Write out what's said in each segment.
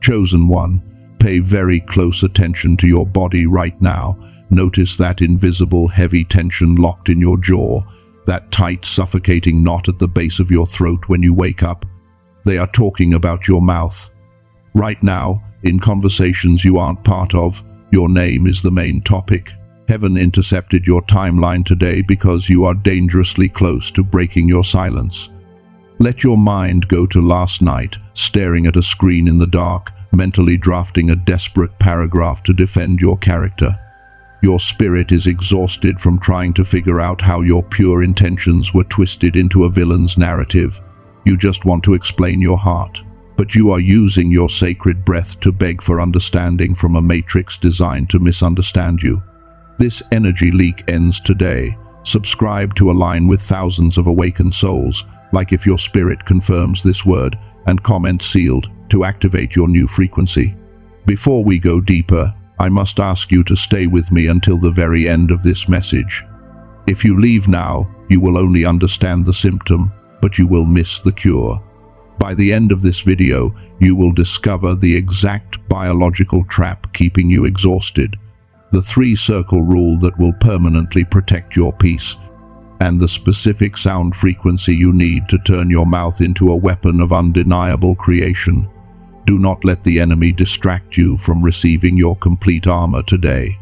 Chosen one, pay very close attention to your body right now. Notice that invisible heavy tension locked in your jaw, that tight suffocating knot at the base of your throat when you wake up. They are talking about your mouth. Right now, in conversations you aren't part of, your name is the main topic. Heaven intercepted your timeline today because you are dangerously close to breaking your silence. Let your mind go to last night, staring at a screen in the dark, mentally drafting a desperate paragraph to defend your character. Your spirit is exhausted from trying to figure out how your pure intentions were twisted into a villain's narrative. You just want to explain your heart, but you are using your sacred breath to beg for understanding from a matrix designed to misunderstand you. This energy leak ends today. Subscribe to align with thousands of awakened souls, like if your spirit confirms this word, and comment sealed to activate your new frequency. Before we go deeper, I must ask you to stay with me until the very end of this message. If you leave now, you will only understand the symptom, but you will miss the cure. By the end of this video, you will discover the exact biological trap keeping you exhausted, the 3-circle rule that will permanently protect your peace, and the specific sound frequency you need to turn your mouth into a weapon of undeniable creation. Do not let the enemy distract you from receiving your complete armor today.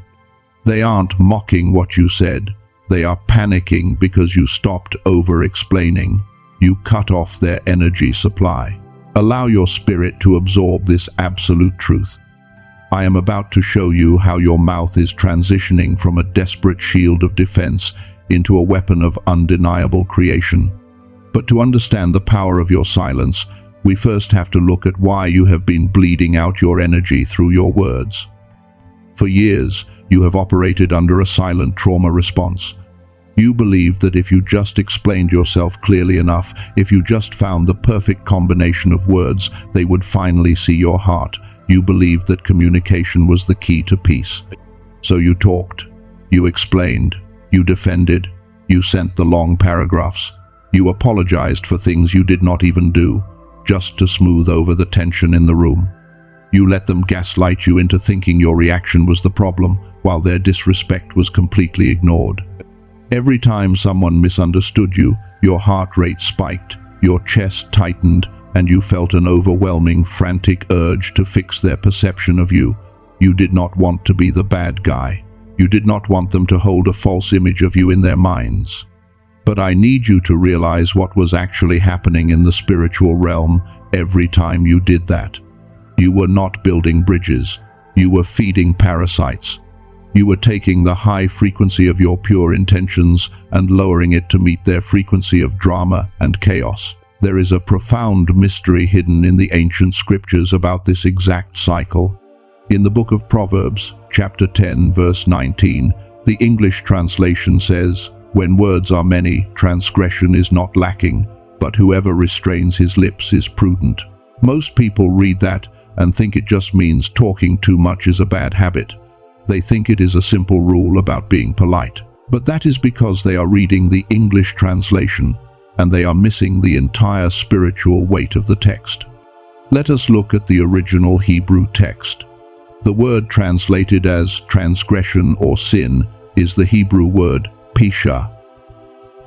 They aren't mocking what you said. They are panicking because you stopped over-explaining. You cut off their energy supply. Allow your spirit to absorb this absolute truth. I am about to show you how your mouth is transitioning from a desperate shield of defense into a weapon of undeniable creation. But to understand the power of your silence, we first have to look at why you have been bleeding out your energy through your words. For years, you have operated under a silent trauma response. You believed that if you just explained yourself clearly enough, if you just found the perfect combination of words, they would finally see your heart. You believed that communication was the key to peace. So you talked, you explained, you defended, you sent the long paragraphs, you apologized for things you did not even do, just to smooth over the tension in the room. You let them gaslight you into thinking your reaction was the problem, while their disrespect was completely ignored. Every time someone misunderstood you, your heart rate spiked, your chest tightened, and you felt an overwhelming, frantic urge to fix their perception of you. You did not want to be the bad guy. You did not want them to hold a false image of you in their minds. But I need you to realize what was actually happening in the spiritual realm every time you did that. You were not building bridges. You were feeding parasites. You were taking the high frequency of your pure intentions and lowering it to meet their frequency of drama and chaos. There is a profound mystery hidden in the ancient scriptures about this exact cycle. In the book of Proverbs, chapter 10, verse 19, the English translation says, "When words are many, transgression is not lacking, but whoever restrains his lips is prudent." Most people read that and think it just means talking too much is a bad habit. They think it is a simple rule about being polite. But that is because they are reading the English translation, and they are missing the entire spiritual weight of the text. Let us look at the original Hebrew text. The word translated as transgression or sin is the Hebrew word pisha.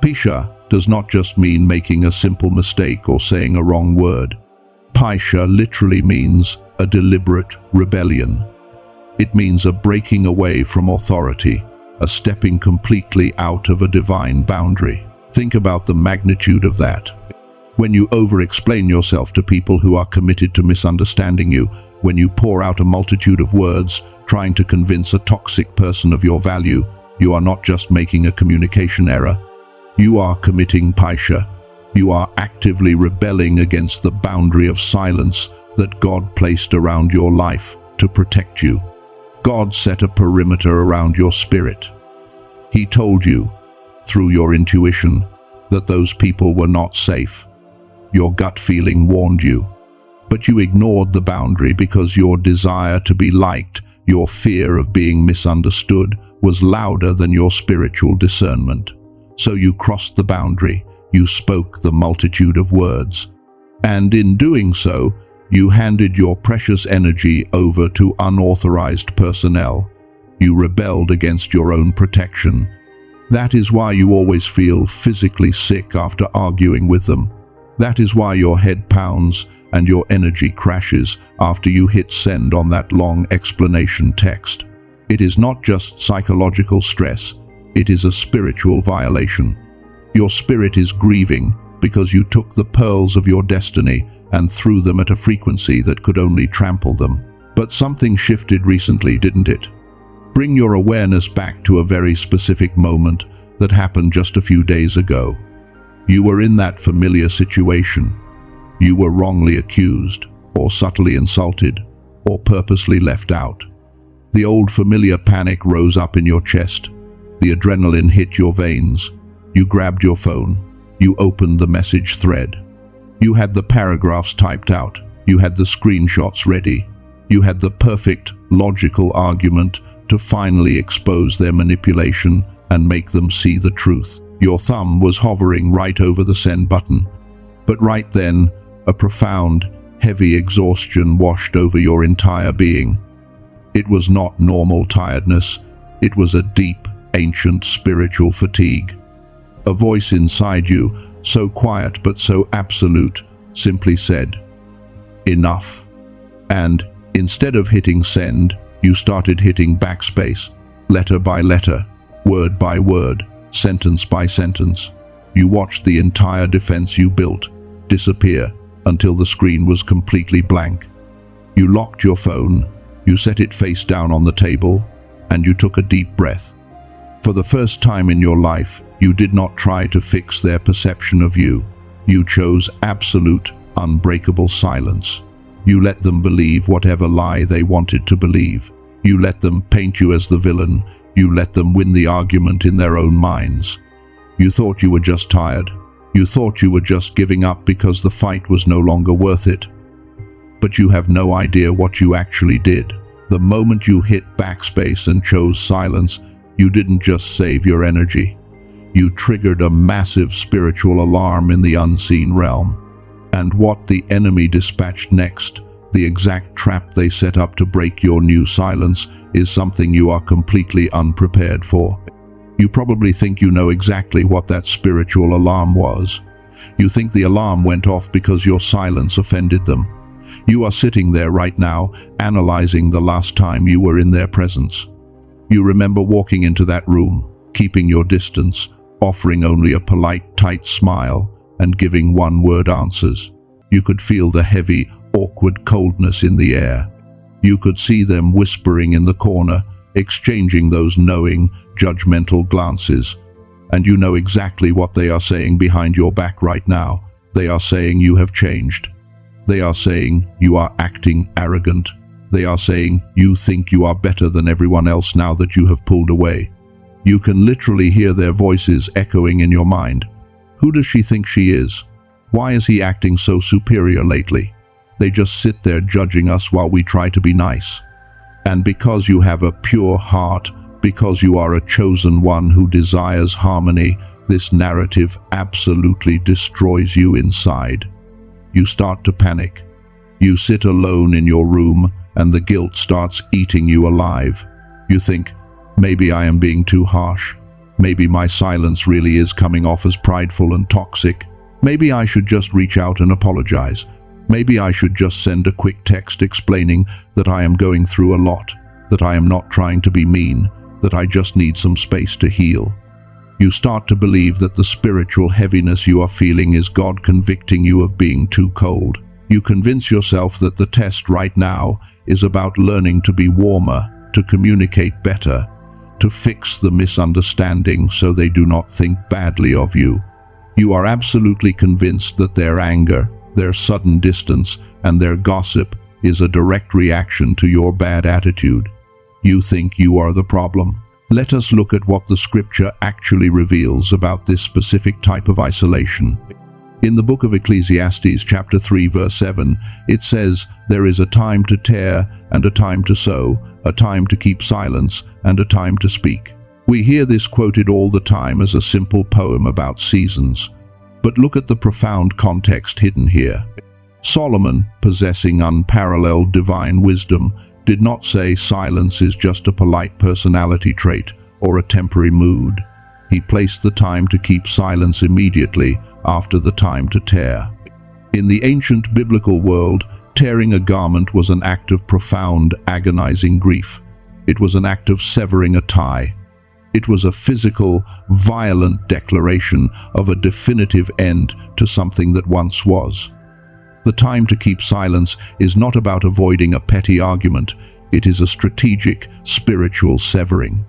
Pisha does not just mean making a simple mistake or saying a wrong word. Pisha literally means a deliberate rebellion. It means a breaking away from authority, a stepping completely out of a divine boundary. Think about the magnitude of that. When you over-explain yourself to people who are committed to misunderstanding you, when you pour out a multitude of words trying to convince a toxic person of your value, you are not just making a communication error. You are committing pisha. You are actively rebelling against the boundary of silence that God placed around your life to protect you. God set a perimeter around your spirit. He told you, through your intuition, that those people were not safe. Your gut feeling warned you. But you ignored the boundary because your desire to be liked, your fear of being misunderstood, was louder than your spiritual discernment. So you crossed the boundary, you spoke the multitude of words. And in doing so, You handed your precious energy over to unauthorized personnel. You rebelled against your own protection. That is why you always feel physically sick after arguing with them. That is why your head pounds and your energy crashes after you hit send on that long explanation text. It is not just psychological stress, it is a spiritual violation. Your spirit is grieving because you took the pearls of your destiny and threw them at a frequency that could only trample them. But something shifted recently, didn't it? Bring your awareness back to a very specific moment that happened just a few days ago. You were in that familiar situation. You were wrongly accused, or subtly insulted, or purposely left out. The old familiar panic rose up in your chest. The adrenaline hit your veins. You grabbed your phone. You opened the message thread. You had the paragraphs typed out. You had the screenshots ready. You had the perfect, logical argument to finally expose their manipulation and make them see the truth. Your thumb was hovering right over the send button. But right then, a profound, heavy exhaustion washed over your entire being. It was not normal tiredness. It was a deep, ancient spiritual fatigue. A voice inside you, so quiet but so absolute, simply said, "Enough." And instead of hitting send, you started hitting backspace, letter by letter, word by word, sentence by sentence. You watched the entire defense you built disappear until the screen was completely blank. You locked your phone, you set it face down on the table, and you took a deep breath. For the first time in your life, you did not try to fix their perception of you. You chose absolute, unbreakable silence. You let them believe whatever lie they wanted to believe. You let them paint you as the villain. You let them win the argument in their own minds. You thought you were just tired. You thought you were just giving up because the fight was no longer worth it. But you have no idea what you actually did. The moment you hit backspace and chose silence, you didn't just save your energy. You triggered a massive spiritual alarm in the unseen realm. And what the enemy dispatched next, the exact trap they set up to break your new silence, is something you are completely unprepared for. You probably think you know exactly what that spiritual alarm was. You think the alarm went off because your silence offended them. You are sitting there right now, analyzing the last time you were in their presence. You remember walking into that room, keeping your distance, offering only a polite, tight smile, and giving one-word answers. You could feel the heavy, awkward coldness in the air. You could see them whispering in the corner, exchanging those knowing, judgmental glances. And you know exactly what they are saying behind your back right now. They are saying you have changed. They are saying you are acting arrogant. They are saying you think you are better than everyone else now that you have pulled away. You can literally hear their voices echoing in your mind. Who does she think she is? Why is he acting so superior lately? They just sit there judging us while we try to be nice. And because you have a pure heart, because you are a chosen one who desires harmony, this narrative absolutely destroys you inside. You start to panic. You sit alone in your room, and the guilt starts eating you alive. You think, maybe I am being too harsh. Maybe my silence really is coming off as prideful and toxic. Maybe I should just reach out and apologize. Maybe I should just send a quick text explaining that I am going through a lot, that I am not trying to be mean, that I just need some space to heal. You start to believe that the spiritual heaviness you are feeling is God convicting you of being too cold. You convince yourself that the test right now is about learning to be warmer, to communicate better, to fix the misunderstanding so they do not think badly of you. You are absolutely convinced that their anger, their sudden distance, and their gossip is a direct reaction to your bad attitude. You think you are the problem. Let us look at what the scripture actually reveals about this specific type of isolation. In the book of Ecclesiastes, chapter 3, verse 7, it says, "There is a time to tear and a time to sow, a time to keep silence and a time to speak." We hear this quoted all the time as a simple poem about seasons. But look at the profound context hidden here. Solomon, possessing unparalleled divine wisdom, did not say silence is just a polite personality trait or a temporary mood. He placed the time to keep silence immediately after the time to tear. In the ancient biblical world, tearing a garment was an act of profound, agonizing grief. It was an act of severing a tie. It was a physical, violent declaration of a definitive end to something that once was. The time to keep silence is not about avoiding a petty argument. It is a strategic, spiritual severing.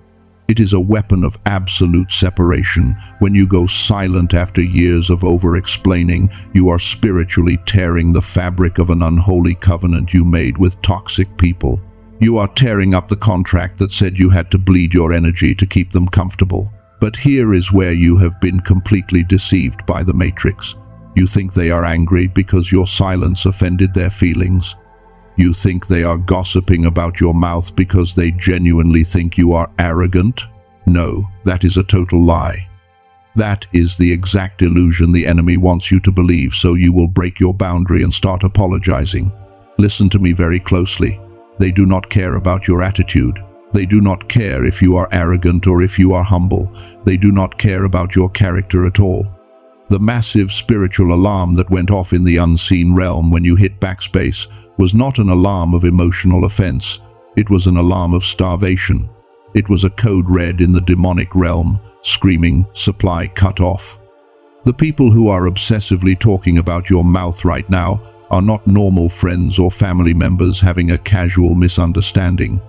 It is a weapon of absolute separation. When you go silent after years of over-explaining, you are spiritually tearing the fabric of an unholy covenant you made with toxic people. You are tearing up the contract that said you had to bleed your energy to keep them comfortable. But here is where you have been completely deceived by the Matrix. You think they are angry because your silence offended their feelings. You think they are gossiping about your mouth because they genuinely think you are arrogant? No, that is a total lie. That is the exact illusion the enemy wants you to believe, so you will break your boundary and start apologizing. Listen to me very closely. They do not care about your attitude. They do not care if you are arrogant or if you are humble. They do not care about your character at all. The massive spiritual alarm that went off in the unseen realm when you hit backspace was not an alarm of emotional offense. It was an alarm of starvation. It was a code red in the demonic realm, screaming, "Supply cut off." The people who are obsessively talking about your mouth right now are not normal friends or family members having a casual misunderstanding.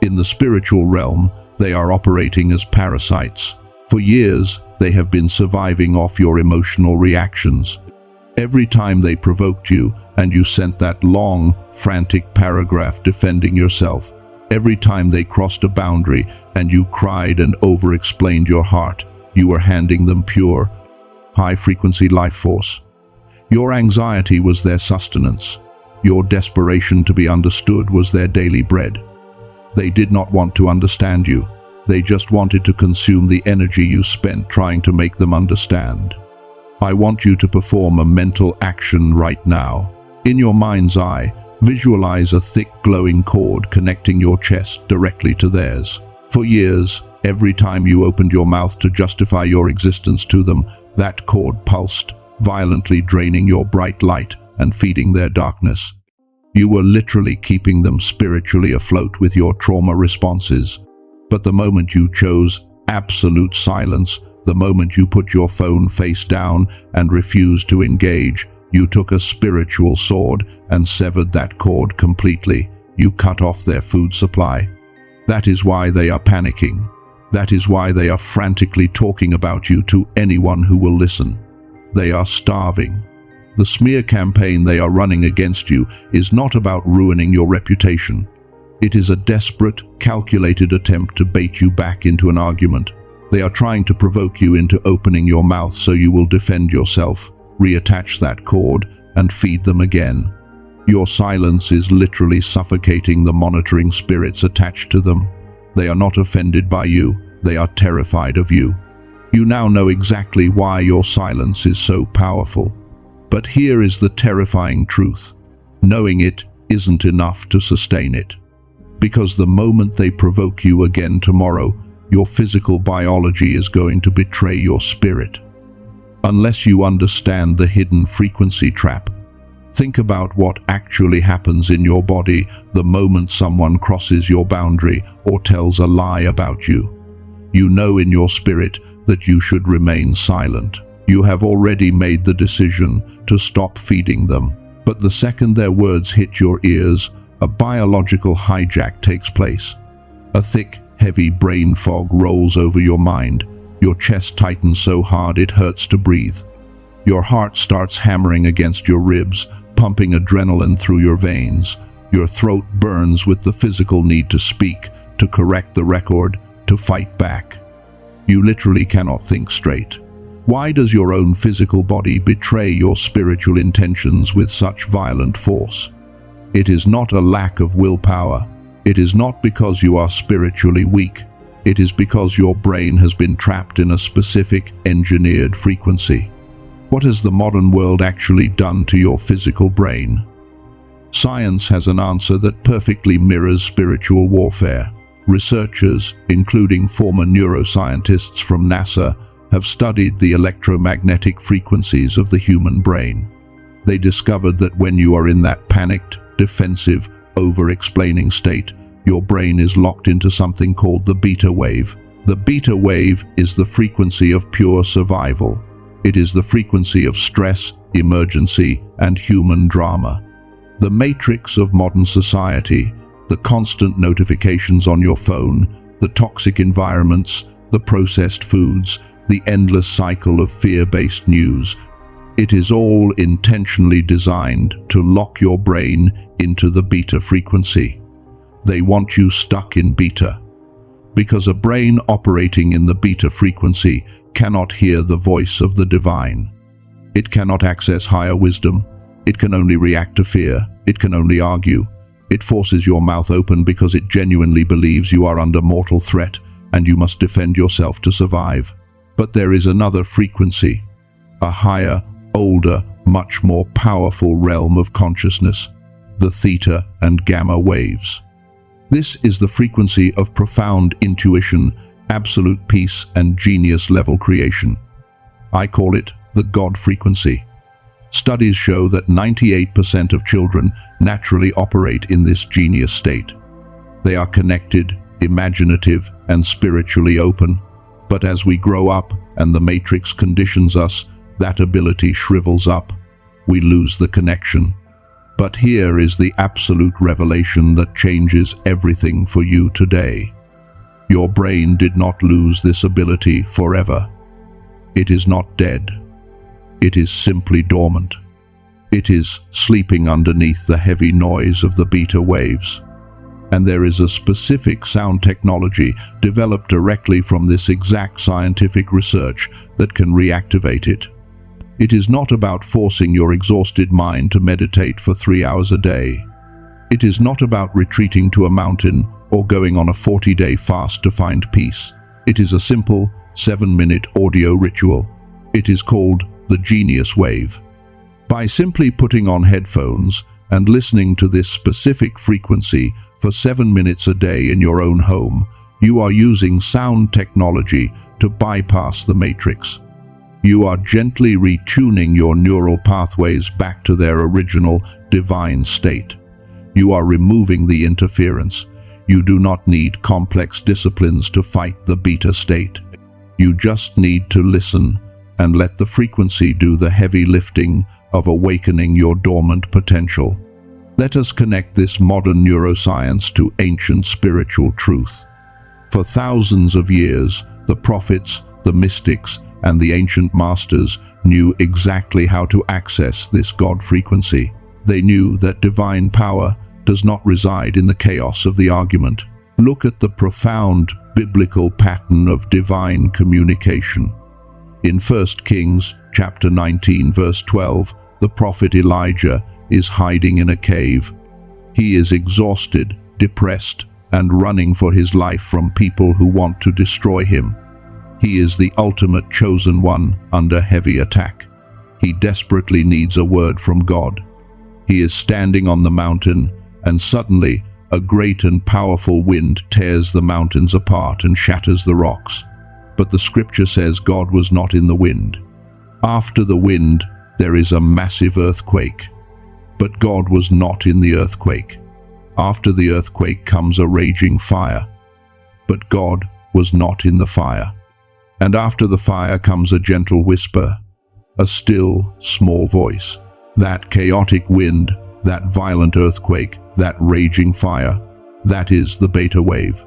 In the spiritual realm, they are operating as parasites. For years, they have been surviving off your emotional reactions. Every time they provoked you and you sent that long, frantic paragraph defending yourself, every time they crossed a boundary and you cried and over-explained your heart, you were handing them pure, high-frequency life force. Your anxiety was their sustenance. Your desperation to be understood was their daily bread. They did not want to understand you. They just wanted to consume the energy you spent trying to make them understand. I want you to perform a mental action right now. In your mind's eye, visualize a thick glowing cord connecting your chest directly to theirs. For years, every time you opened your mouth to justify your existence to them, that cord pulsed, violently draining your bright light and feeding their darkness. You were literally keeping them spiritually afloat with your trauma responses. But the moment you chose absolute silence, the moment you put your phone face down and refused to engage, you took a spiritual sword and severed that cord completely. You cut off their food supply. That is why they are panicking. That is why they are frantically talking about you to anyone who will listen. They are starving. The smear campaign they are running against you is not about ruining your reputation. It is a desperate, calculated attempt to bait you back into an argument. They are trying to provoke you into opening your mouth so you will defend yourself, reattach that cord, and feed them again. Your silence is literally suffocating the monitoring spirits attached to them. They are not offended by you. They are terrified of you. You now know exactly why your silence is so powerful. But here is the terrifying truth. Knowing it isn't enough to sustain it. Because the moment they provoke you again tomorrow, your physical biology is going to betray your spirit. Unless you understand the hidden frequency trap, think about what actually happens in your body the moment someone crosses your boundary or tells a lie about you. You know in your spirit that you should remain silent. You have already made the decision to stop feeding them. But the second their words hit your ears, a biological hijack takes place. A thick, heavy brain fog rolls over your mind. Your chest tightens so hard it hurts to breathe. Your heart starts hammering against your ribs, pumping adrenaline through your veins. Your throat burns with the physical need to speak, to correct the record, to fight back. You literally cannot think straight. Why does your own physical body betray your spiritual intentions with such violent force? It is not a lack of willpower. It is not because you are spiritually weak. It is because your brain has been trapped in a specific, engineered frequency. What has the modern world actually done to your physical brain? Science has an answer that perfectly mirrors spiritual warfare. Researchers, including former neuroscientists from NASA, have studied the electromagnetic frequencies of the human brain. They discovered that when you are in that panicked, defensive, over-explaining state, your brain is locked into something called the beta wave. The beta wave is the frequency of pure survival. It is the frequency of stress, emergency, and human drama. The matrix of modern society, the constant notifications on your phone, the toxic environments, the processed foods, the endless cycle of fear-based news, it is all intentionally designed to lock your brain into the beta frequency. They want you stuck in beta, because a brain operating in the beta frequency cannot hear the voice of the divine. It cannot access higher wisdom. It can only react to fear. It can only argue. It forces your mouth open because it genuinely believes you are under mortal threat and you must defend yourself to survive. But there is another frequency, a higher, older, much more powerful realm of consciousness, the theta and gamma waves. This is the frequency of profound intuition, absolute peace, and genius-level creation. I call it the God frequency. Studies show that 98% of children naturally operate in this genius state. They are connected, imaginative, and spiritually open. But as we grow up and the matrix conditions us, that ability shrivels up. We lose the connection. But here is the absolute revelation that changes everything for you today. Your brain did not lose this ability forever. It is not dead. It is simply dormant. It is sleeping underneath the heavy noise of the beta waves. And there is a specific sound technology developed directly from this exact scientific research that can reactivate it. It is not about forcing your exhausted mind to meditate for 3 hours a day. It is not about retreating to a mountain or going on a 40-day fast to find peace. It is a simple 7-minute audio ritual. It is called the Genius Wave. By simply putting on headphones and listening to this specific frequency for 7 minutes a day in your own home, you are using sound technology to bypass the matrix. You are gently retuning your neural pathways back to their original divine state. You are removing the interference. You do not need complex disciplines to fight the beta state. You just need to listen and let the frequency do the heavy lifting of awakening your dormant potential. Let us connect this modern neuroscience to ancient spiritual truth. For thousands of years, the prophets, the mystics, and the ancient masters knew exactly how to access this God frequency. They knew that divine power does not reside in the chaos of the argument. Look at the profound biblical pattern of divine communication. In 1 Kings chapter 19 verse 12, the prophet Elijah is hiding in a cave. He is exhausted, depressed, and running for his life from people who want to destroy him. He is the ultimate chosen one under heavy attack. He desperately needs a word from God. He is standing on the mountain, and suddenly a great and powerful wind tears the mountains apart and shatters the rocks. But the scripture says God was not in the wind. After the wind, there is a massive earthquake. But God was not in the earthquake. After the earthquake comes a raging fire. But God was not in the fire. And after the fire comes a gentle whisper, a still, small voice. That chaotic wind, that violent earthquake, that raging fire, that is the beta wave.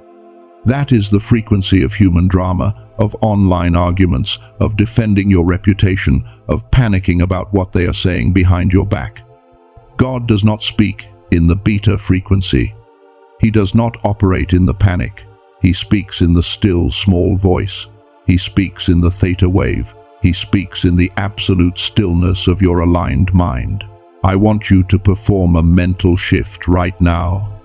That is the frequency of human drama, of online arguments, of defending your reputation, of panicking about what they are saying behind your back. God does not speak in the beta frequency. He does not operate in the panic. He speaks in the still, small voice. He speaks in the theta wave. He speaks in the absolute stillness of your aligned mind. I want you to perform a mental shift right now.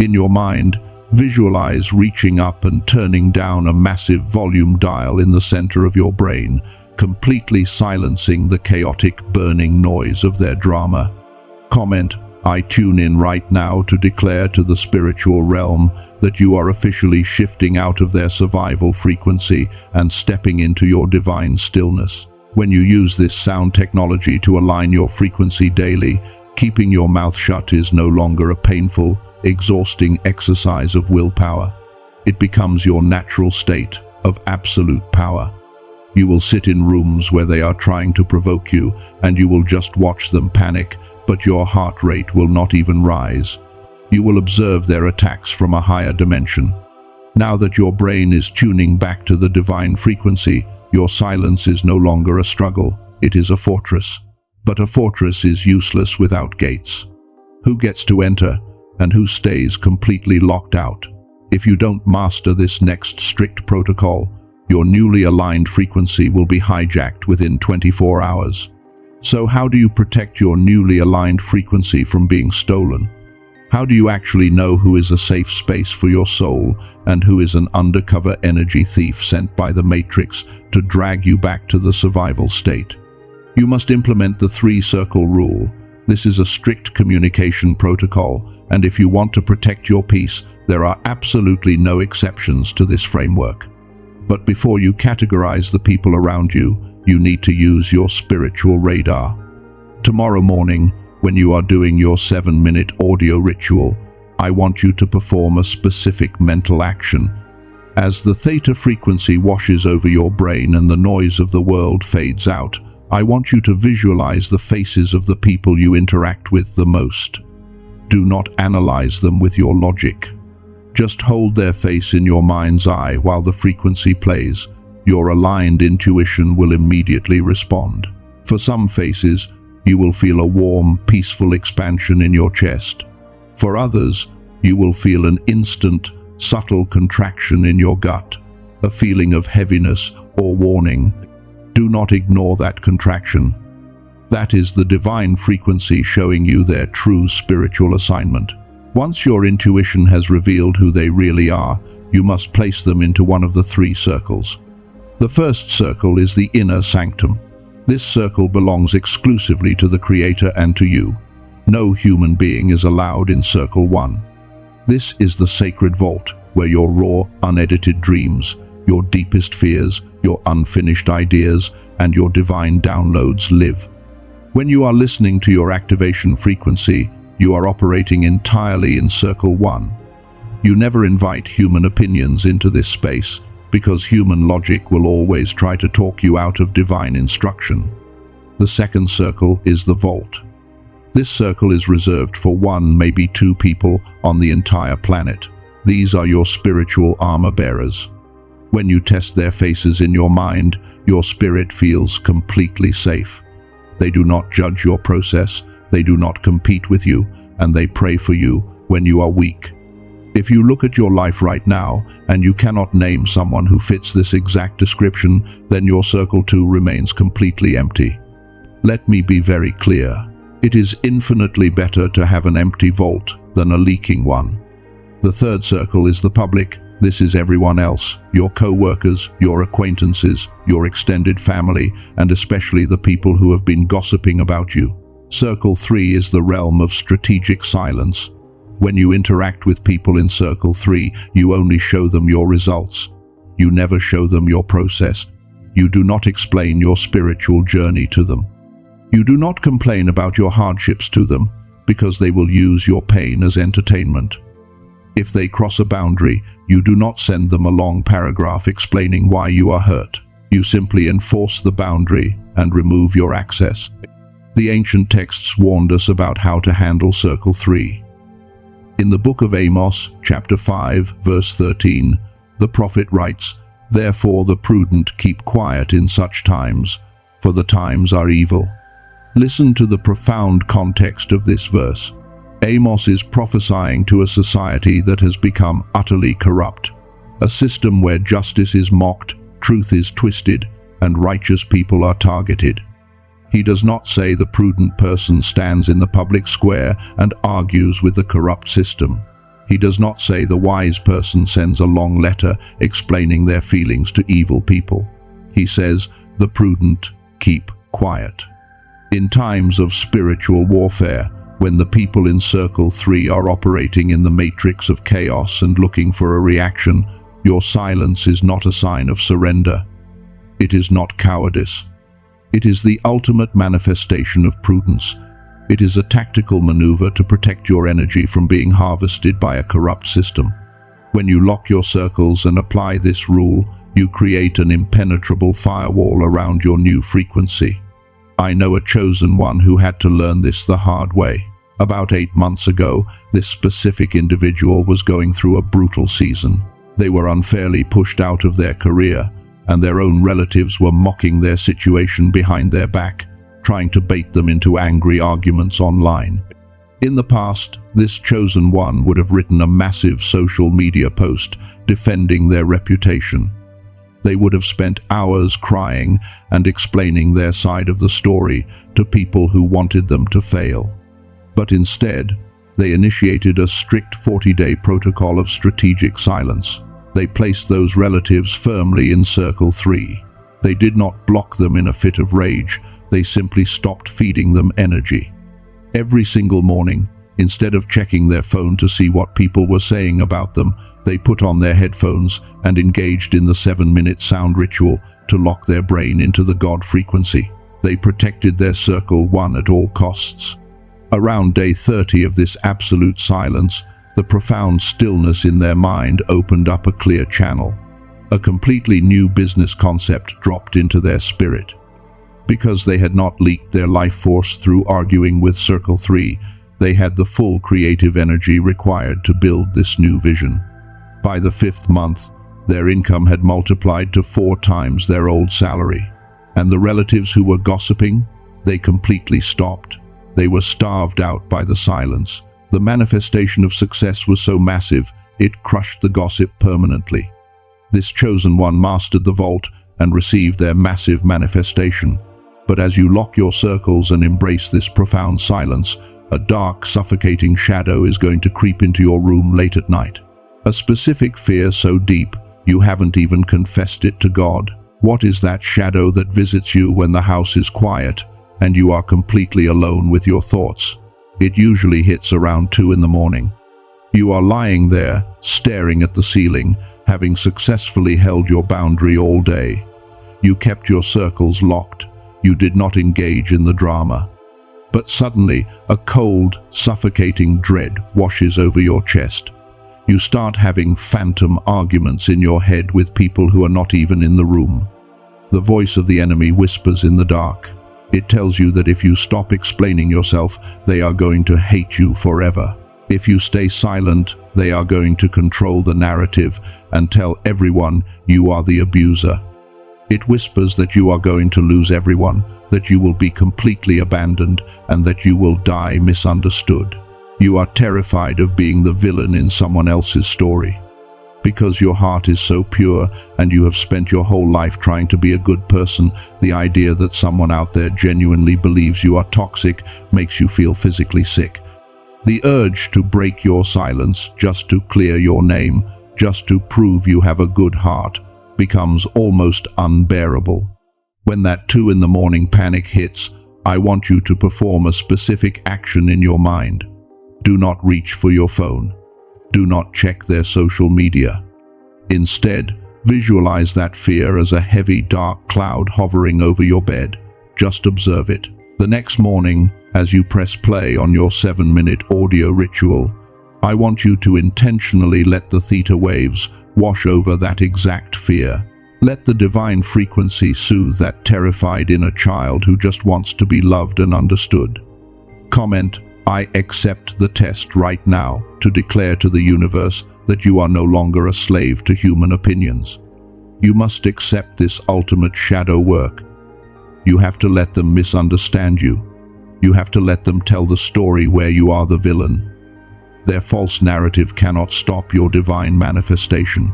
In your mind, visualize reaching up and turning down a massive volume dial in the center of your brain. completely silencing the chaotic, burning noise of their drama. Comment, I tune in right now to declare to the spiritual realm that you are officially shifting out of their survival frequency and stepping into your divine stillness. When you use this sound technology to align your frequency daily, keeping your mouth shut is no longer a painful, exhausting exercise of willpower. It becomes your natural state of absolute power. You will sit in rooms where they are trying to provoke you, and you will just watch them panic, but your heart rate will not even rise. You will observe their attacks from a higher dimension. Now that your brain is tuning back to the divine frequency, your silence is no longer a struggle, it is a fortress. But a fortress is useless without gates. Who gets to enter, and who stays completely locked out? If you don't master this next strict protocol, your newly aligned frequency will be hijacked within 24 hours. So how do you protect your newly aligned frequency from being stolen? How do you actually know who is a safe space for your soul and who is an undercover energy thief sent by the Matrix to drag you back to the survival state? You must implement the 3-circle rule. This is a strict communication protocol, and if you want to protect your peace, there are absolutely no exceptions to this framework. But before you categorize the people around you, you need to use your spiritual radar. Tomorrow morning, when you are doing your 7-minute audio ritual, I want you to perform a specific mental action. As the theta frequency washes over your brain and the noise of the world fades out, I want you to visualize the faces of the people you interact with the most. Do not analyze them with your logic. Just hold their face in your mind's eye while the frequency plays. Your aligned intuition will immediately respond. For some faces, you will feel a warm, peaceful expansion in your chest. For others, you will feel an instant, subtle contraction in your gut, a feeling of heaviness or warning. Do not ignore that contraction. That is the divine frequency showing you their true spiritual assignment. Once your intuition has revealed who they really are, you must place them into one of the 3 circles. The first circle is the inner sanctum. This circle belongs exclusively to the Creator and to you. No human being is allowed in Circle 1. This is the sacred vault where your raw, unedited dreams, your deepest fears, your unfinished ideas, and your divine downloads live. When you are listening to your activation frequency, you are operating entirely in Circle 1. You never invite human opinions into this space, because human logic will always try to talk you out of divine instruction. The second circle is the vault. This circle is reserved for 1, maybe 2 people on the entire planet. These are your spiritual armor bearers. When you test their faces in your mind, your spirit feels completely safe. They do not judge your process, they do not compete with you, and they pray for you when you are weak. If you look at your life right now, and you cannot name someone who fits this exact description, then your Circle 2 remains completely empty. Let me be very clear. It is infinitely better to have an empty vault than a leaking one. The third circle is the public. This is everyone else, your co-workers, your acquaintances, your extended family, and especially the people who have been gossiping about you. Circle 3 is the realm of strategic silence. When you interact with people in Circle 3, you only show them your results. You never show them your process. You do not explain your spiritual journey to them. You do not complain about your hardships to them, because they will use your pain as entertainment. If they cross a boundary, you do not send them a long paragraph explaining why you are hurt. You simply enforce the boundary and remove your access. The ancient texts warned us about how to handle Circle 3. In the book of Amos, chapter 5, verse 13, the prophet writes, "Therefore the prudent keep quiet in such times, for the times are evil." Listen to the profound context of this verse. Amos is prophesying to a society that has become utterly corrupt, a system where justice is mocked, truth is twisted, and righteous people are targeted. He does not say the prudent person stands in the public square and argues with the corrupt system. He does not say the wise person sends a long letter explaining their feelings to evil people. He says, The prudent keep quiet. In times of spiritual warfare, when the people in Circle 3 are operating in the matrix of chaos and looking for a reaction, your silence is not a sign of surrender. It is not cowardice. It is the ultimate manifestation of prudence. It is a tactical maneuver to protect your energy from being harvested by a corrupt system. When you lock your circles and apply this rule, you create an impenetrable firewall around your new frequency. I know a chosen one who had to learn this the hard way. About 8 months ago, this specific individual was going through a brutal season. They were unfairly pushed out of their career, and their own relatives were mocking their situation behind their back, trying to bait them into angry arguments online. In the past, this chosen one would have written a massive social media post defending their reputation. They would have spent hours crying and explaining their side of the story to people who wanted them to fail. But instead, they initiated a strict 40-day protocol of strategic silence. They placed those relatives firmly in Circle 3. They did not block them in a fit of rage, they simply stopped feeding them energy. Every single morning, instead of checking their phone to see what people were saying about them, they put on their headphones and engaged in the 7-minute sound ritual to lock their brain into the God frequency. They protected their Circle 1 at all costs. Around day 30 of this absolute silence, the profound stillness in their mind opened up a clear channel. A completely new business concept dropped into their spirit. Because they had not leaked their life force through arguing with Circle 3, they had the full creative energy required to build this new vision. By the 5th month, their income had multiplied to 4 times their old salary. And the relatives who were gossiping, they completely stopped. They were starved out by the silence. The manifestation of success was so massive, it crushed the gossip permanently. This chosen one mastered the vault and received their massive manifestation. But as you lock your circles and embrace this profound silence, a dark, suffocating shadow is going to creep into your room late at night. A specific fear so deep, you haven't even confessed it to God. What is that shadow that visits you when the house is quiet and you are completely alone with your thoughts? It usually hits around 2 in the morning. You are lying there, staring at the ceiling, having successfully held your boundary all day. You kept your circles locked. You did not engage in the drama. But suddenly, a cold, suffocating dread washes over your chest. You start having phantom arguments in your head with people who are not even in the room. The voice of the enemy whispers in the dark. It tells you that if you stop explaining yourself, they are going to hate you forever. If you stay silent, they are going to control the narrative and tell everyone you are the abuser. It whispers that you are going to lose everyone, that you will be completely abandoned, and that you will die misunderstood. You are terrified of being the villain in someone else's story. Because your heart is so pure and you have spent your whole life trying to be a good person, the idea that someone out there genuinely believes you are toxic makes you feel physically sick. The urge to break your silence just to clear your name, just to prove you have a good heart, becomes almost unbearable. When that 2 in the morning panic hits, I want you to perform a specific action in your mind. Do not reach for your phone. Do not check their social media. Instead, visualize that fear as a heavy, dark cloud hovering over your bed. Just observe it. The next morning, as you press play on your 7-minute audio ritual, I want you to intentionally let the theta waves wash over that exact fear. Let the divine frequency soothe that terrified inner child who just wants to be loved and understood. Comment, I accept the test right now, to declare to the universe that you are no longer a slave to human opinions. You must accept this ultimate shadow work. You have to let them misunderstand you. You have to let them tell the story where you are the villain. Their false narrative cannot stop your divine manifestation.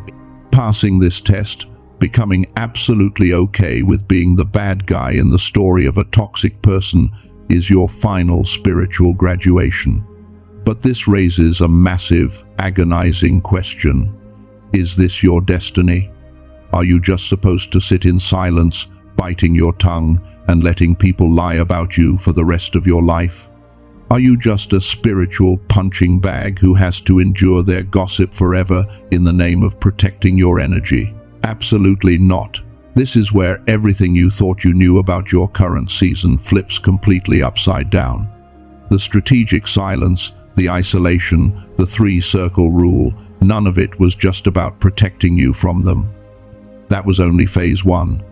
Passing this test, becoming absolutely okay with being the bad guy in the story of a toxic person, is your final spiritual graduation. But this raises a massive, agonizing question. Is this your destiny? Are you just supposed to sit in silence, biting your tongue and letting people lie about you for the rest of your life? Are you just a spiritual punching bag who has to endure their gossip forever in the name of protecting your energy? Absolutely not. This is where everything you thought you knew about your current season flips completely upside down. The strategic silence, the isolation, the three-circle rule, none of it was just about protecting you from them. That was only phase one.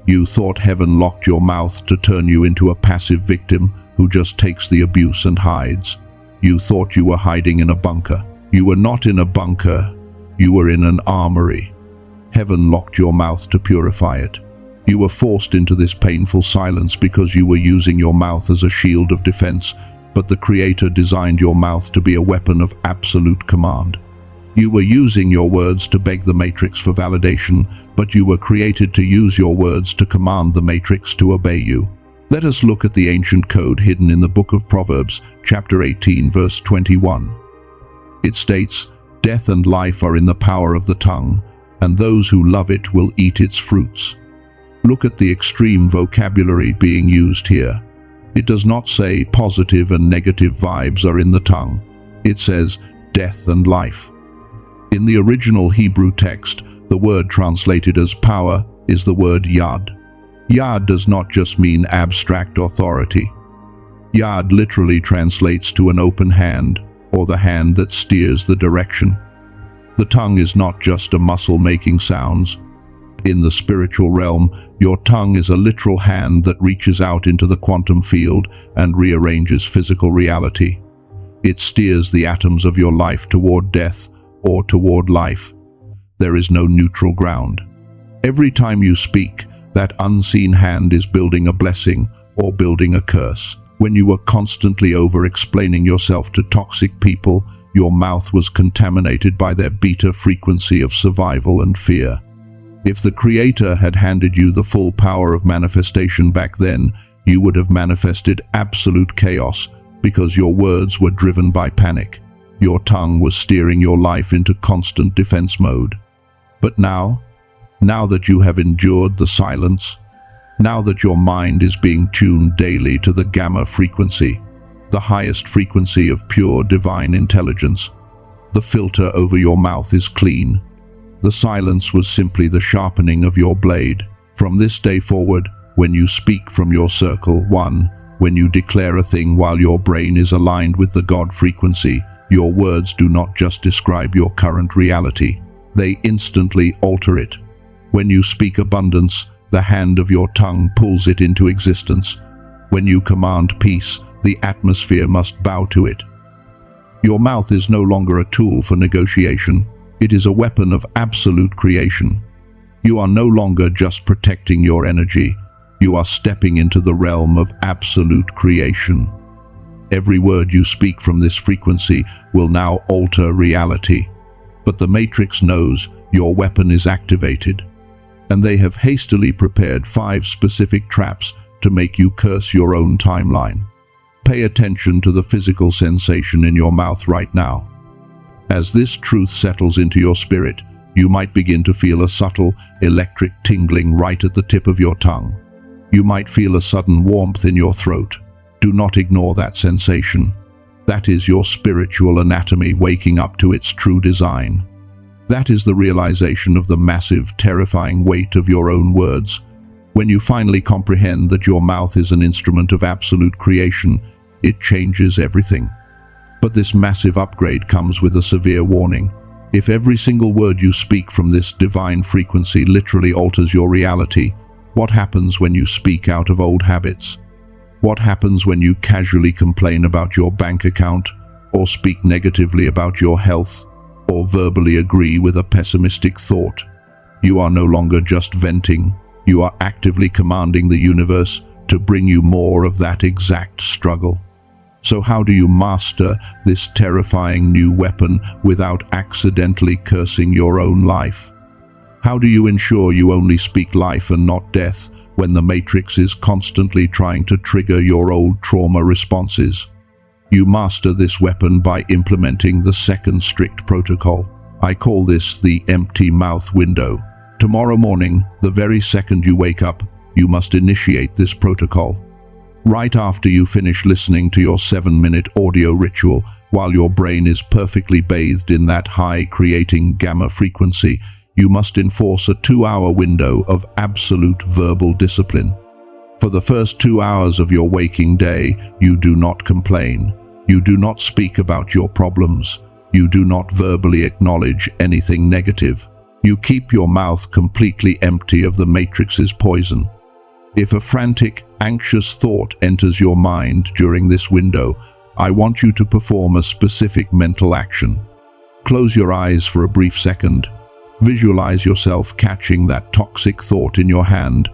You thought heaven locked your mouth to turn you into a passive victim who just takes the abuse and hides. You thought you were hiding in a bunker. You were not in a bunker. You were in an armory. Heaven locked your mouth to purify it. You were forced into this painful silence because you were using your mouth as a shield of defense, but the Creator designed your mouth to be a weapon of absolute command. You were using your words to beg the Matrix for validation, but you were created to use your words to command the Matrix to obey you. Let us look at the ancient code hidden in the book of Proverbs, chapter 18, verse 21. It states, "Death and life are in the power of the tongue, and those who love it will eat its fruits." Look at the extreme vocabulary being used here. It does not say positive and negative vibes are in the tongue. It says death and life. In the original Hebrew text, the word translated as power is the word yad. Yad does not just mean abstract authority. Yad literally translates to an open hand, or the hand that steers the direction. The tongue is not just a muscle making sounds. In the spiritual realm, your tongue is a literal hand that reaches out into the quantum field and rearranges physical reality. It steers the atoms of your life toward death or toward life. There is no neutral ground. Every time you speak, that unseen hand is building a blessing or building a curse. When you were constantly over-explaining yourself to toxic people, your mouth was contaminated by their beta frequency of survival and fear. If the Creator had handed you the full power of manifestation back then, you would have manifested absolute chaos because your words were driven by panic. Your tongue was steering your life into constant defense mode. But now that you have endured the silence, now that your mind is being tuned daily to the gamma frequency, the highest frequency of pure divine intelligence, the filter over your mouth is clean. The silence was simply the sharpening of your blade. From this day forward, when you speak from your circle one, when you declare a thing while your brain is aligned with the God frequency, your words do not just describe your current reality. They instantly alter it. When you speak abundance, the hand of your tongue pulls it into existence. When you command peace, the atmosphere must bow to it. Your mouth is no longer a tool for negotiation. It is a weapon of absolute creation. You are no longer just protecting your energy. You are stepping into the realm of absolute creation. Every word you speak from this frequency will now alter reality. But the Matrix knows your weapon is activated, and they have hastily prepared 5 specific traps to make you curse your own timeline. Pay attention to the physical sensation in your mouth right now. As this truth settles into your spirit, you might begin to feel a subtle, electric tingling right at the tip of your tongue. You might feel a sudden warmth in your throat. Do not ignore that sensation. That is your spiritual anatomy waking up to its true design. That is the realization of the massive, terrifying weight of your own words. When you finally comprehend that your mouth is an instrument of absolute creation, it changes everything. But this massive upgrade comes with a severe warning. If every single word you speak from this divine frequency literally alters your reality, what happens when you speak out of old habits? What happens when you casually complain about your bank account, or speak negatively about your health, or verbally agree with a pessimistic thought? You are no longer just venting. You are actively commanding the universe to bring you more of that exact struggle. So how do you master this terrifying new weapon without accidentally cursing your own life? How do you ensure you only speak life and not death when the Matrix is constantly trying to trigger your old trauma responses? You master this weapon by implementing the second strict protocol. I call this the empty mouth window. Tomorrow morning, the very second you wake up, you must initiate this protocol. Right after you finish listening to your 7-minute audio ritual, while your brain is perfectly bathed in that high creating gamma frequency, you must enforce a 2-hour window of absolute verbal discipline. For the first 2 hours of your waking day, you do not complain. You do not speak about your problems. You do not verbally acknowledge anything negative. You keep your mouth completely empty of the matrix's poison. If a frantic, anxious thought enters your mind during this window, I want you to perform a specific mental action. Close your eyes for a brief second. Visualize yourself catching that toxic thought in your hand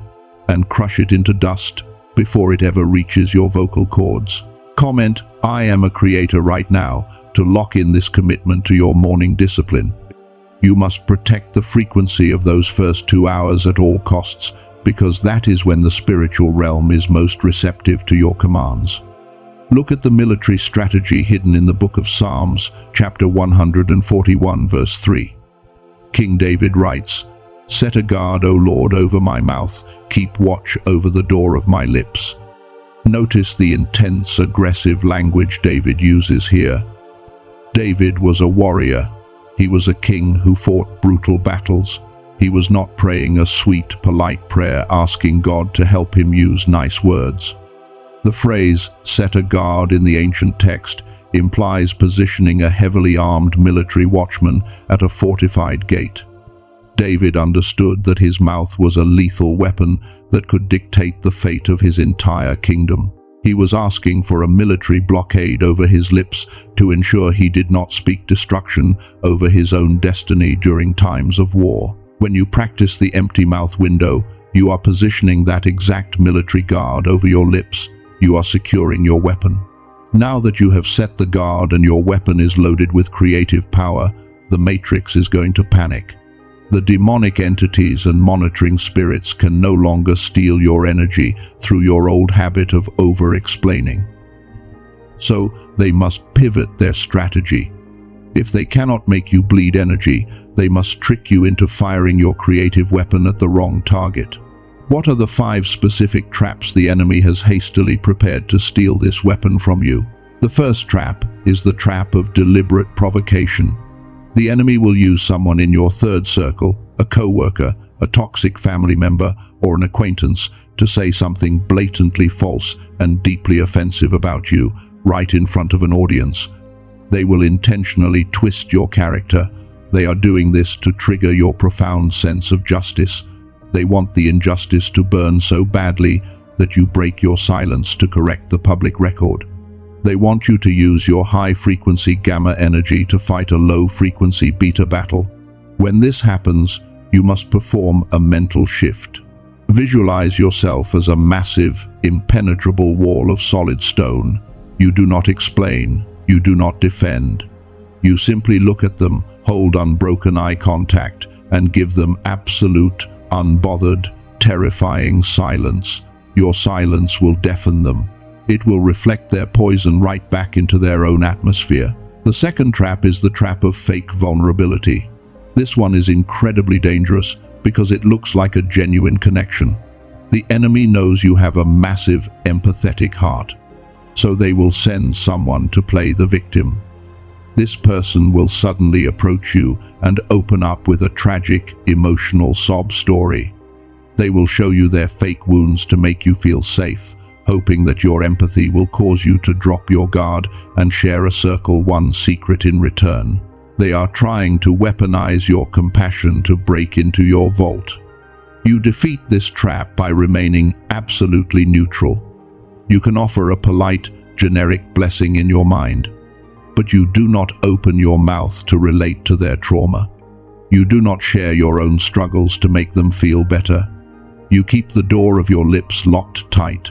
and crush it into dust before it ever reaches your vocal cords. Comment, "I am a creator" right now to lock in this commitment to your morning discipline. You must protect the frequency of those first 2 hours at all costs, because that is when the spiritual realm is most receptive to your commands. Look at the military strategy hidden in the book of Psalms, chapter 141, verse 3. King David writes, "Set a guard, O Lord, over my mouth, keep watch over the door of my lips." Notice the intense, aggressive language David uses here. David was a warrior. He was a king who fought brutal battles. He was not praying a sweet, polite prayer asking God to help him use nice words. The phrase, "set a guard" in the ancient text implies positioning a heavily armed military watchman at a fortified gate. David understood that his mouth was a lethal weapon that could dictate the fate of his entire kingdom. He was asking for a military blockade over his lips to ensure he did not speak destruction over his own destiny during times of war. When you practice the empty mouth window, you are positioning that exact military guard over your lips. You are securing your weapon. Now that you have set the guard and your weapon is loaded with creative power, the matrix is going to panic. The demonic entities and monitoring spirits can no longer steal your energy through your old habit of over-explaining. So they must pivot their strategy. If they cannot make you bleed energy, they must trick you into firing your creative weapon at the wrong target. What are the 5 specific traps the enemy has hastily prepared to steal this weapon from you? The first trap is the trap of deliberate provocation. The enemy will use someone in your third circle, a co-worker, a toxic family member, or an acquaintance, to say something blatantly false and deeply offensive about you, right in front of an audience. They will intentionally twist your character. They are doing this to trigger your profound sense of justice. They want the injustice to burn so badly that you break your silence to correct the public record. They want you to use your high-frequency gamma energy to fight a low-frequency beta battle. When this happens, you must perform a mental shift. Visualize yourself as a massive, impenetrable wall of solid stone. You do not explain. You do not defend. You simply look at them, hold unbroken eye contact, and give them absolute, unbothered, terrifying silence. Your silence will deafen them. It will reflect their poison right back into their own atmosphere. The second trap is the trap of fake vulnerability. This one is incredibly dangerous because it looks like a genuine connection. The enemy knows you have a massive, empathetic heart, so they will send someone to play the victim. This person will suddenly approach you and open up with a tragic, emotional sob story. They will show you their fake wounds to make you feel safe, hoping that your empathy will cause you to drop your guard and share a Circle One secret in return. They are trying to weaponize your compassion to break into your vault. You defeat this trap by remaining absolutely neutral. You can offer a polite, generic blessing in your mind, but you do not open your mouth to relate to their trauma. You do not share your own struggles to make them feel better. You keep the door of your lips locked tight.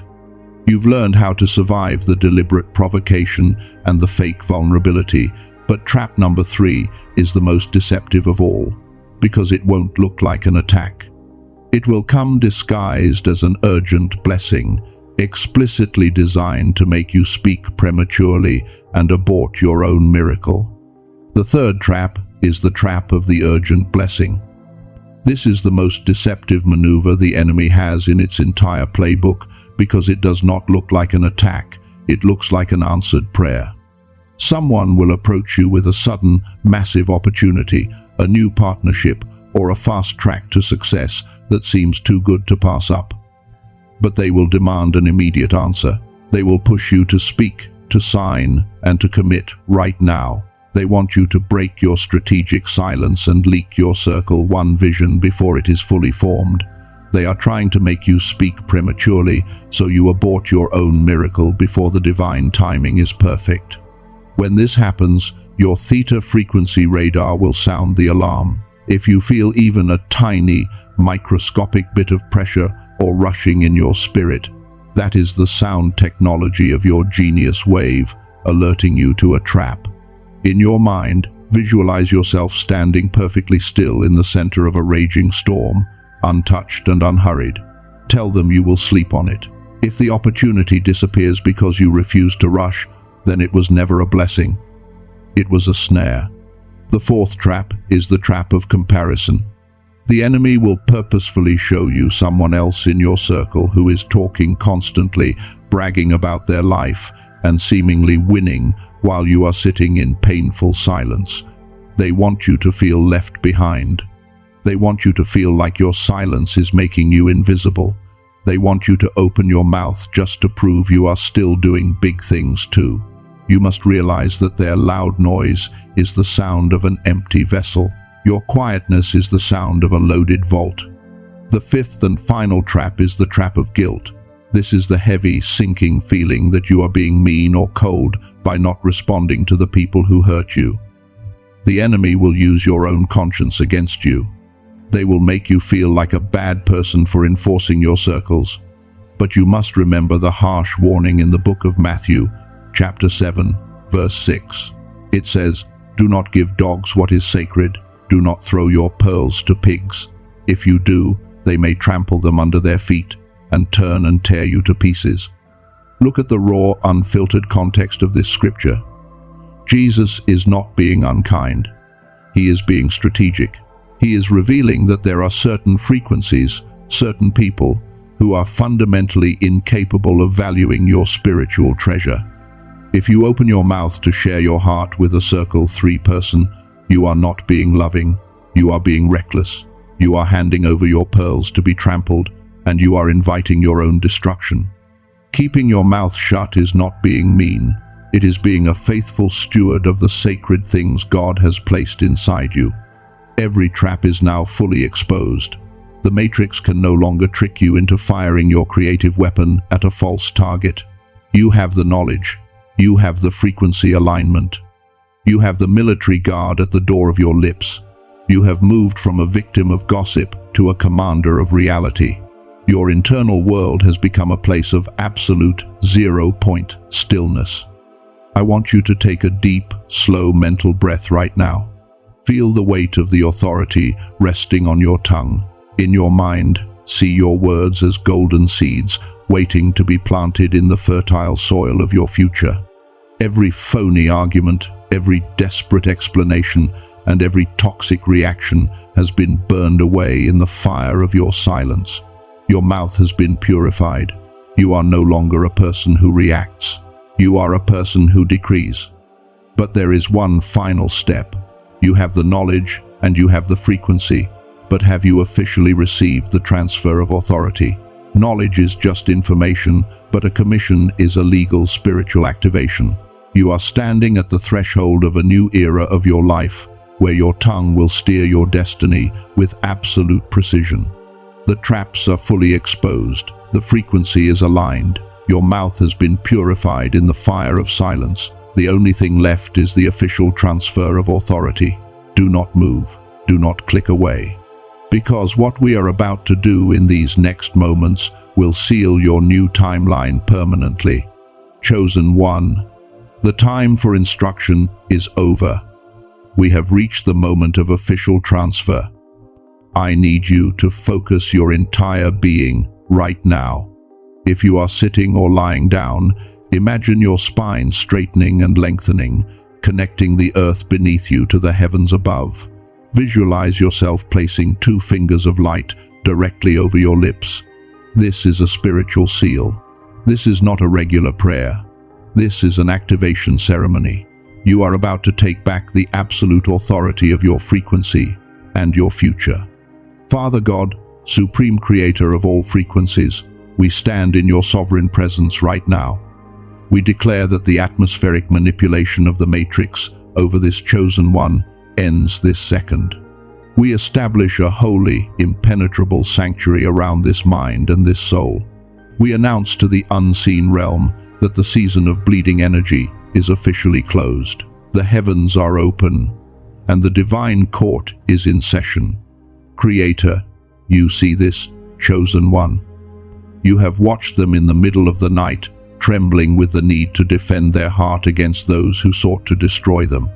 You've learned how to survive the deliberate provocation and the fake vulnerability, but trap number 3 is the most deceptive of all, because it won't look like an attack. It will come disguised as an urgent blessing, explicitly designed to make you speak prematurely and abort your own miracle. The third trap is the trap of the urgent blessing. This is the most deceptive maneuver the enemy has in its entire playbook, because it does not look like an attack, it looks like an answered prayer. Someone will approach you with a sudden, massive opportunity, a new partnership, or a fast track to success that seems too good to pass up. But they will demand an immediate answer. They will push you to speak, to sign, and to commit right now. They want you to break your strategic silence and leak your circle one vision before it is fully formed. They are trying to make you speak prematurely, so you abort your own miracle before the divine timing is perfect. When this happens, your theta frequency radar will sound the alarm. If you feel even a tiny, microscopic bit of pressure or rushing in your spirit, that is the sound technology of your genius wave, alerting you to a trap. In your mind, visualize yourself standing perfectly still in the center of a raging storm, untouched and unhurried. Tell them you will sleep on it. If the opportunity disappears because you refuse to rush, then it was never a blessing. It was a snare. The fourth trap is the trap of comparison. The enemy will purposefully show you someone else in your circle who is talking constantly, bragging about their life, and seemingly winning while you are sitting in painful silence. They want you to feel left behind. They want you to feel like your silence is making you invisible. They want you to open your mouth just to prove you are still doing big things too. You must realize that their loud noise is the sound of an empty vessel. Your quietness is the sound of a loaded vault. The fifth and final trap is the trap of guilt. This is the heavy, sinking feeling that you are being mean or cold by not responding to the people who hurt you. The enemy will use your own conscience against you. They will make you feel like a bad person for enforcing your circles. But you must remember the harsh warning in the book of Matthew, chapter 7, verse 6. It says, "Do not give dogs what is sacred. Do not throw your pearls to pigs. If you do, they may trample them under their feet and turn and tear you to pieces." Look at the raw, unfiltered context of this scripture. Jesus is not being unkind. He is being strategic. He is revealing that there are certain frequencies, certain people, who are fundamentally incapable of valuing your spiritual treasure. If you open your mouth to share your heart with a Circle 3 person, you are not being loving, you are being reckless, you are handing over your pearls to be trampled, and you are inviting your own destruction. Keeping your mouth shut is not being mean, it is being a faithful steward of the sacred things God has placed inside you. Every trap is now fully exposed. The Matrix can no longer trick you into firing your creative weapon at a false target. You have the knowledge. You have the frequency alignment. You have the military guard at the door of your lips. You have moved from a victim of gossip to a commander of reality. Your internal world has become a place of absolute zero-point stillness. I want you to take a deep, slow mental breath right now. Feel the weight of the authority resting on your tongue. In your mind, see your words as golden seeds waiting to be planted in the fertile soil of your future. Every phony argument, every desperate explanation, and every toxic reaction has been burned away in the fire of your silence. Your mouth has been purified. You are no longer a person who reacts. You are a person who decrees. But there is one final step. You have the knowledge and you have the frequency, but have you officially received the transfer of authority? Knowledge is just information, but a commission is a legal spiritual activation. You are standing at the threshold of a new era of your life, where your tongue will steer your destiny with absolute precision. The traps are fully exposed, the frequency is aligned, your mouth has been purified in the fire of silence. The only thing left is the official transfer of authority. Do not move, do not click away. Because what we are about to do in these next moments will seal your new timeline permanently. Chosen one. The time for instruction is over. We have reached the moment of official transfer. I need you to focus your entire being right now. If you are sitting or lying down, imagine your spine straightening and lengthening, connecting the earth beneath you to the heavens above. Visualize yourself placing 2 fingers of light directly over your lips. This is a spiritual seal. This is not a regular prayer. This is an activation ceremony. You are about to take back the absolute authority of your frequency and your future. Father God, Supreme Creator of all frequencies, we stand in your sovereign presence right now. We declare that the atmospheric manipulation of the matrix over this chosen one ends this second. We establish a holy, impenetrable sanctuary around this mind and this soul. We announce to the unseen realm that the season of bleeding energy is officially closed. The heavens are open, and the divine court is in session. Creator, you see this, chosen one. You have watched them in the middle of the night, trembling with the need to defend their heart against those who sought to destroy them.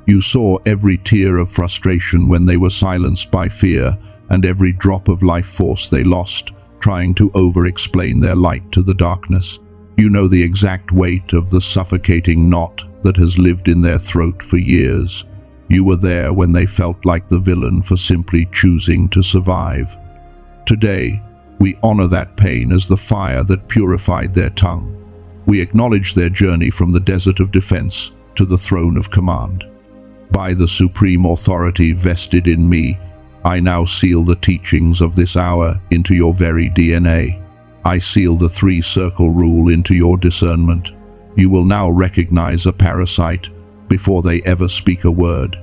You saw every tear of frustration when they were silenced by fear, and every drop of life force they lost, trying to over-explain their light to the darkness. You know the exact weight of the suffocating knot that has lived in their throat for years. You were there when they felt like the villain for simply choosing to survive. Today, we honor that pain as the fire that purified their tongue. We acknowledge their journey from the desert of defense to the throne of command. By the supreme authority vested in me, I now seal the teachings of this hour into your very DNA. I seal the 3-circle rule into your discernment. You will now recognize a parasite before they ever speak a word.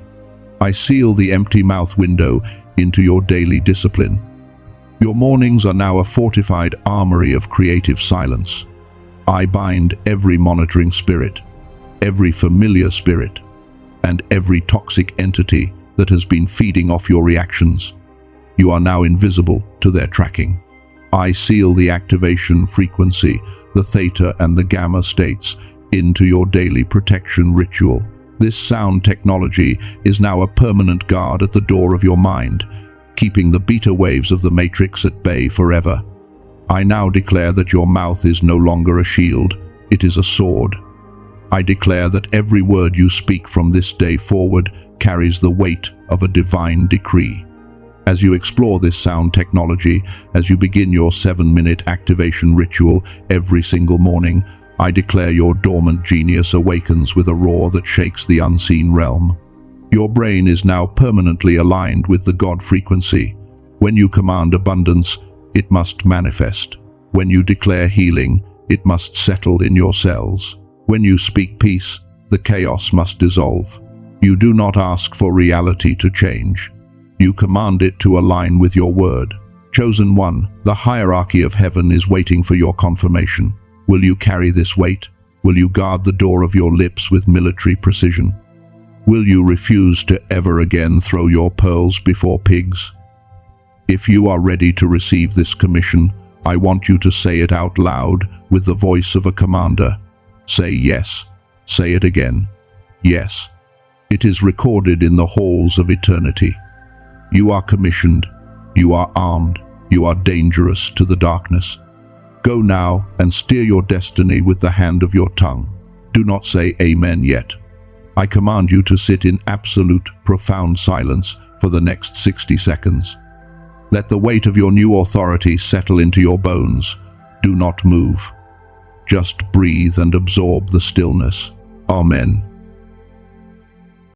I seal the empty mouth window into your daily discipline. Your mornings are now a fortified armory of creative silence. I bind every monitoring spirit, every familiar spirit, and every toxic entity that has been feeding off your reactions. You are now invisible to their tracking. I seal the activation frequency, the theta and the gamma states, into your daily protection ritual. This sound technology is now a permanent guard at the door of your mind, keeping the beta waves of the matrix at bay forever. I now declare that your mouth is no longer a shield, it is a sword. I declare that every word you speak from this day forward carries the weight of a divine decree. As you explore this sound technology, as you begin your 7-minute activation ritual every single morning, I declare your dormant genius awakens with a roar that shakes the unseen realm. Your brain is now permanently aligned with the God frequency. When you command abundance, it must manifest. When you declare healing, it must settle in your cells. When you speak peace, the chaos must dissolve. You do not ask for reality to change. You command it to align with your word. Chosen one, the hierarchy of heaven is waiting for your confirmation. Will you carry this weight? Will you guard the door of your lips with military precision? Will you refuse to ever again throw your pearls before pigs? If you are ready to receive this commission, I want you to say it out loud with the voice of a commander. Say yes. Say it again. Yes. It is recorded in the halls of eternity. You are commissioned. You are armed. You are dangerous to the darkness. Go now and steer your destiny with the hand of your tongue. Do not say amen yet. I command you to sit in absolute, profound silence for the next 60 seconds. Let the weight of your new authority settle into your bones. Do not move. Just breathe and absorb the stillness. Amen.